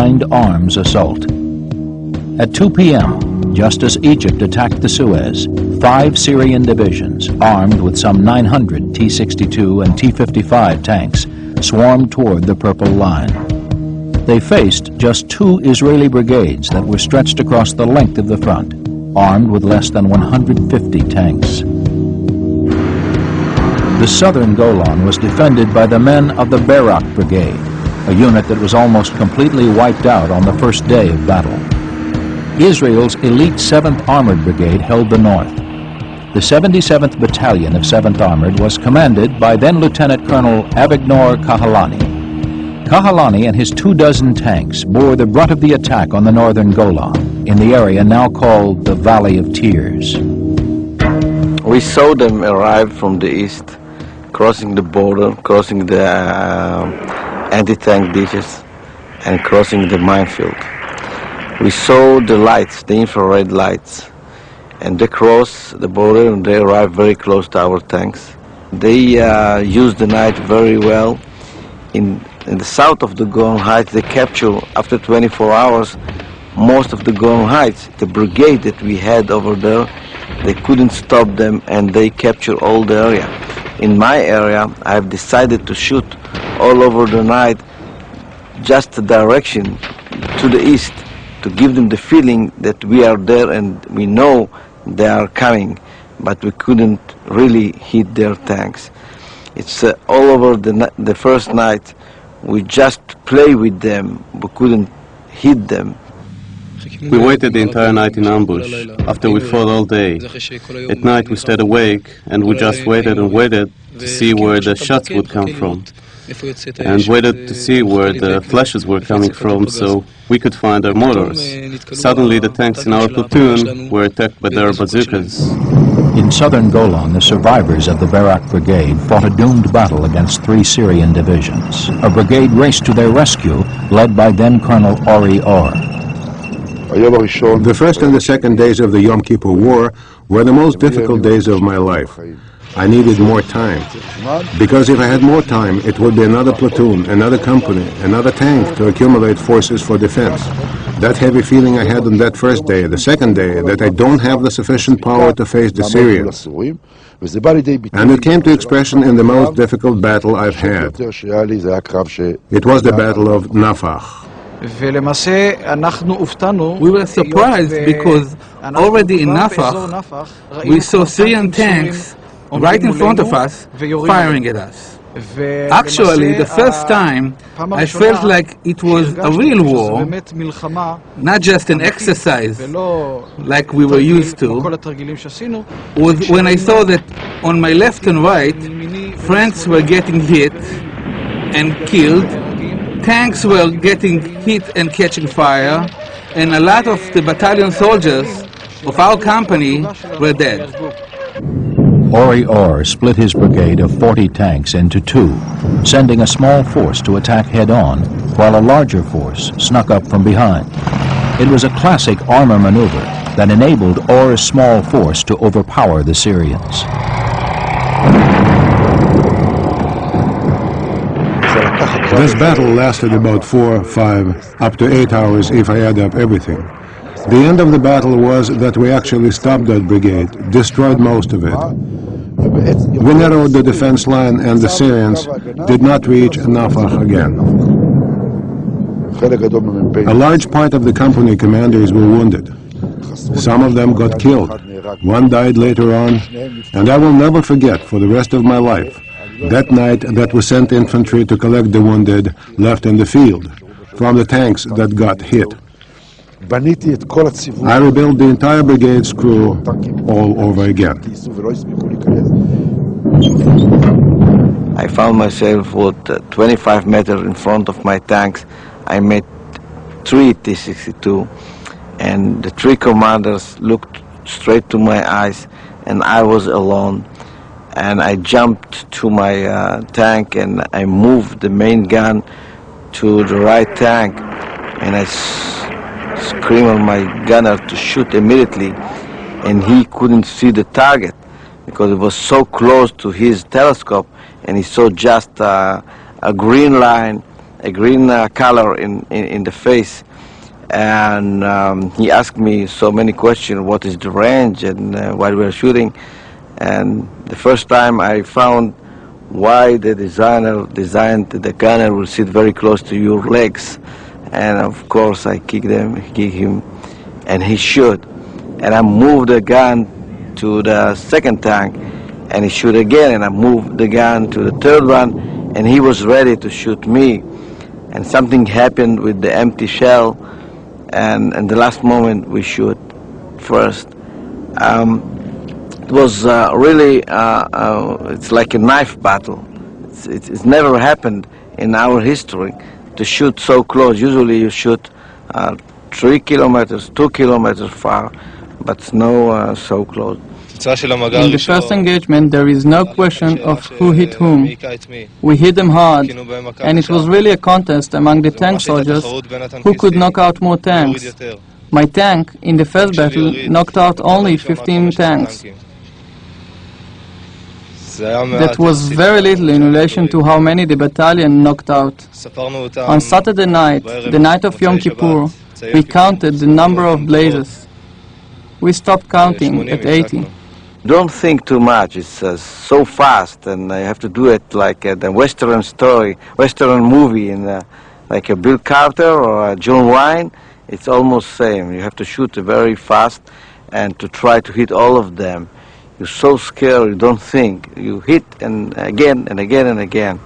combined arms assault. At 2 p.m., just as Egypt attacked the Suez, 5 Syrian divisions, armed with some 900 T-62 and T-55 tanks, swarmed toward the Purple Line. They faced just 2 Israeli brigades that were stretched across the length of the front, armed with less than 150 tanks. The southern Golan was defended by the men of the Barak Brigade, a unit that was almost completely wiped out on the first day of battle. Israel's elite 7th Armored Brigade held the north. The 77th Battalion of 7th Armored was commanded by then Lieutenant Colonel Avigdor Kahalani. Kahalani and his 24 tanks bore the brunt of the attack on the northern Golan, in the area now called the Valley of Tears. We saw them arrive from the east, crossing the border, crossing the anti-tank ditches, and crossing the minefield. We saw the lights, the infrared lights, and they crossed the border and they arrived very close to our tanks. They used the night very well. In the south of the Golan Heights, they captured, after 24 hours, most of the Golan Heights. The brigade that we had over there, they couldn't stop them and they captured all the area. In my area, I've decided to shoot all over the night, just the direction to the east, to give them the feeling that we are there and we know they are coming, but we couldn't really hit their tanks. It's all over the first night. We just play with them, we couldn't hit them. We waited the entire night in ambush, after we fought all day. At night we stayed awake, and we just waited and waited to see where the shots would come from, and waited to see where the flashes were coming from so we could find our mortars. Suddenly the tanks in our platoon were attacked by their bazookas. In southern Golan, the survivors of the Barak Brigade fought a doomed battle against 3 Syrian divisions. A brigade raced to their rescue, led by then Colonel Ori Or. The first and the second days of the Yom Kippur War were the most difficult days of my life. I needed more time, because if I had more time, it would be another platoon, another company, another tank to accumulate forces for defense. That heavy feeling I had on that first day, the second day, that I don't have the sufficient power to face the Syrians. And it came to expression in the most difficult battle I've had. It was the Battle of Nafach. We were surprised because already in Nafach, we saw Syrian tanks right in front of us, firing at us. Actually, the first time, I felt like it was a real war, not just an exercise like we were used to, was when I saw that on my left and right, Friends were getting hit and killed, tanks were getting hit and catching fire, and a lot of the battalion soldiers of our company were dead. Ori Or split his brigade of 40 tanks into 2, sending a small force to attack head-on, while a larger force snuck up from behind. It was a classic armor maneuver that enabled Or's small force to overpower the Syrians. This battle lasted about 4, 5, up to 8 hours if I add up everything. The end of the battle was that we actually stopped that brigade, destroyed most of it. We narrowed the defense line and the Syrians did not reach Nafach again. A large part of the company commanders were wounded. Some of them got killed. One died later on, and I will never forget for the rest of my life that night that we sent infantry to collect the wounded left in the field from the tanks that got hit. I rebuilt the entire brigade's crew all over again. I found myself with 25 meters in front of my tanks. I met 3 T-62, and the 3 commanders looked straight to my eyes, and I was alone. And I jumped to my tank and I moved the main gun to the right tank, and I screamed at my gunner to shoot immediately, and he couldn't see the target because it was so close to his telescope, and he saw just a green line green color in the face. And he asked me so many questions, what is the range and why we are shooting. And the first time I found why the designer designed the gunner will sit very close to your legs. And of course I kick him, and he shoot. And I moved the gun to the second tank, and he shoot again, and I moved the gun to the third one, and he was ready to shoot me. And something happened with the empty shell, and in the last moment we shoot first. It was really, it's like a knife battle. It's never happened in our history to shoot so close. Usually you shoot 3 kilometers, 2 kilometers far, but no so close. In the first engagement, there is no question of who hit whom. We hit them hard, and it was really a contest among the tank soldiers who could knock out more tanks. My tank, in the first battle, knocked out only 15 tanks. That was very little in relation to how many the battalion knocked out. On Saturday night, the night of Yom Kippur, we counted the number of blazes. We stopped counting at 80. Don't think too much. It's so fast, and I have to do it like the Western story, Western movie, in like a Bill Carter or a John Wayne. It's almost same. You have to shoot very fast and to try to hit all of them. You're so scared, you don't think. You hit and again and again and again.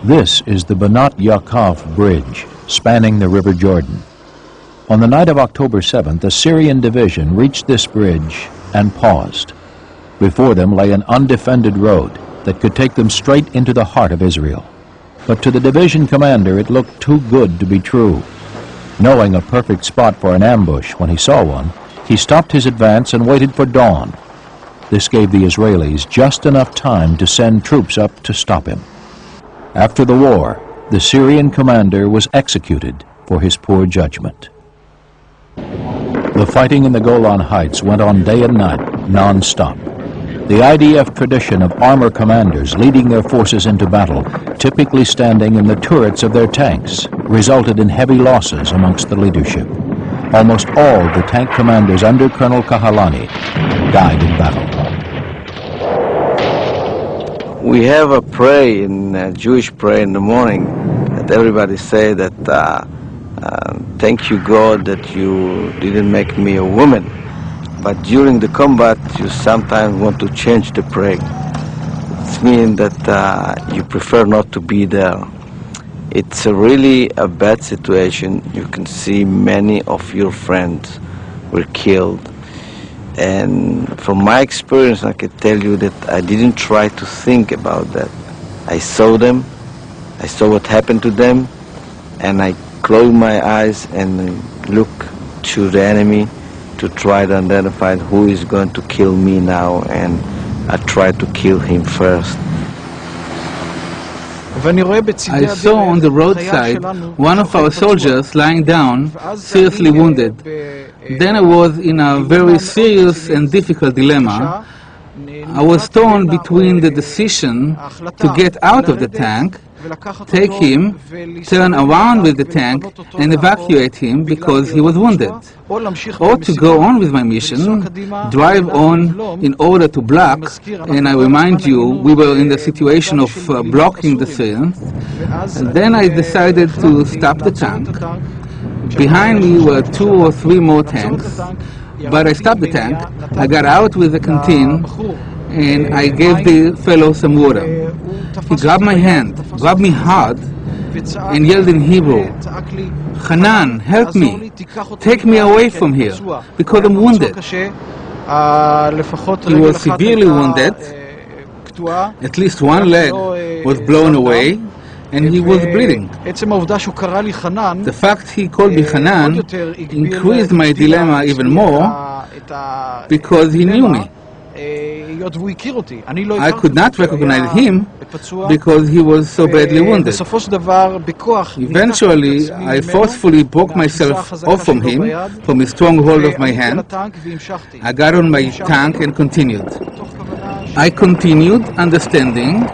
This is the Banat Yaakov Bridge, spanning the River Jordan. On the night of October 7th, a Syrian division reached this bridge and paused. Before them lay an undefended road that could take them straight into the heart of Israel. But to the division commander, it looked too good to be true. Knowing a perfect spot for an ambush when he saw one, he stopped his advance and waited for dawn. This gave the Israelis just enough time to send troops up to stop him. After the war, the Syrian commander was executed for his poor judgment. The fighting in the Golan Heights went on day and night, non-stop. The IDF tradition of armor commanders leading their forces into battle, typically standing in the turrets of their tanks, resulted in heavy losses amongst the leadership. Almost all the tank commanders under Colonel Kahalani died in battle. We have a prayer in Jewish prayer in the morning that everybody say that thank you God that you didn't make me a woman. But during the combat, you sometimes want to change the prayer. It means that you prefer not to be there. It's really a bad situation. You can see many of your friends were killed. And from my experience, I can tell you that I didn't try to think about that. I saw them, I saw what happened to them, and I closed my eyes and looked to the enemy to try to identify who is going to kill me now, and I tried to kill him first. I saw on the roadside one of our soldiers lying down, seriously wounded. Then I was in a very serious and difficult dilemma. I was torn between the decision to get out of the tank, take him, turn around with the tank and evacuate him because he was wounded, or to go on with my mission, drive on in order to block, and I remind you, we were in the situation of blocking the Syrians, and then I decided to stop the tank. Behind me were 2 or 3 more tanks, but I stopped the tank, I got out with the canteen, and I gave the fellow some water. He grabbed my hand, grabbed me hard, and yelled in Hebrew, "Hanan, help me, take me away from here, because I'm wounded." He was severely wounded, at least one leg was blown away, and he was bleeding. The fact he called me Hanan increased my dilemma even more, because he knew me. I could not recognize him because he was so badly wounded. Eventually, I forcefully broke myself off from him, from his strong hold of my hand. I got on my tank and continued. I continued understanding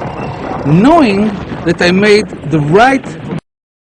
knowing that I made the right